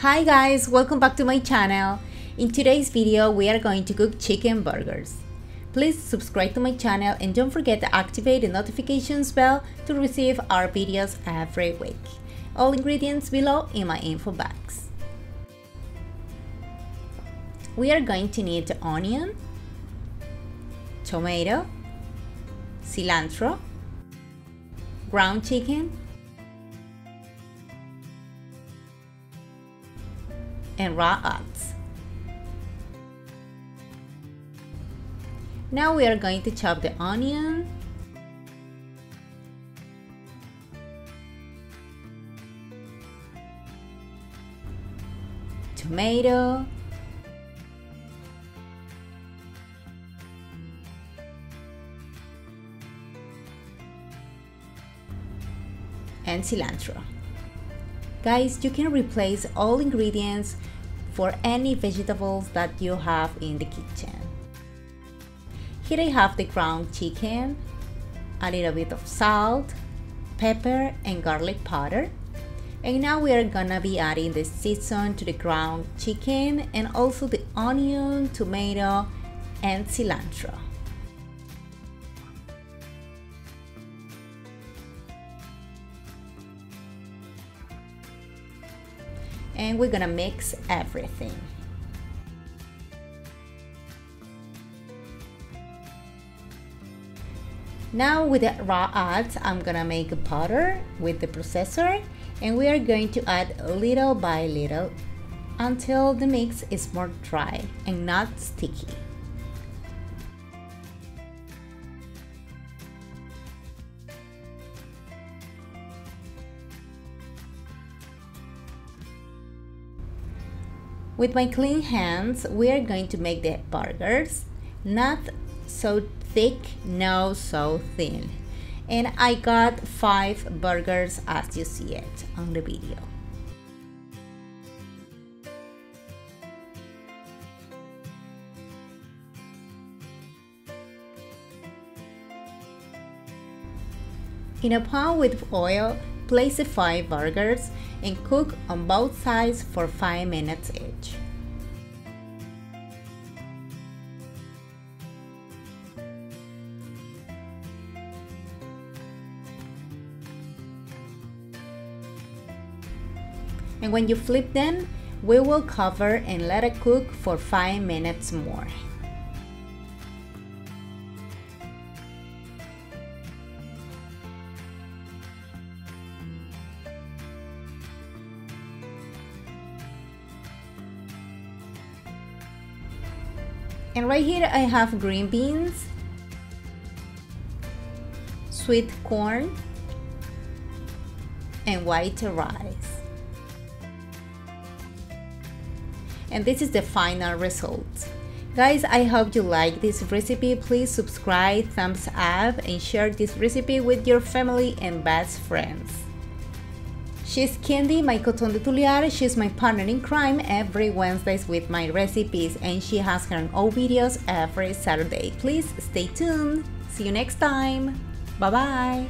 Hi guys, welcome back to my channel. In today's video, we are going to cook chicken burgers. Please subscribe to my channel and don't forget to activate the notifications bell to receive our videos every week. All ingredients below in my info box. We are going to need onion, tomato, cilantro, ground chicken, and raw eggs. Now we are going to chop the onion, tomato, and cilantro. Guys, you can replace all ingredients for any vegetables that you have in the kitchen. Here I have the ground chicken, a little bit of salt, pepper and garlic powder. And now we are gonna be adding the season to the ground chicken and also the onion, tomato and cilantro. And we're gonna mix everything. Now with the raw eggs, I'm gonna make a powder with the processor and we are going to add little by little until the mix is more dry and not sticky. With my clean hands, we are going to make the burgers, not so thick, no so thin. And I got 5 burgers as you see it on the video. In a pan with oil, place the 5 burgers and cook on both sides for 5 minutes each. And when you flip them, we will cover and let it cook for 5 minutes more. And right here I have green beans, sweet corn, and white rice. And this is the final result. Guys, I hope you like this recipe. Please subscribe, thumbs up, and share this recipe with your family and best friends. She's Candy, my coton de Tuliar. She's my partner in crime every Wednesdays with my recipes, and she has her own videos every Saturday. Please stay tuned. See you next time. Bye bye.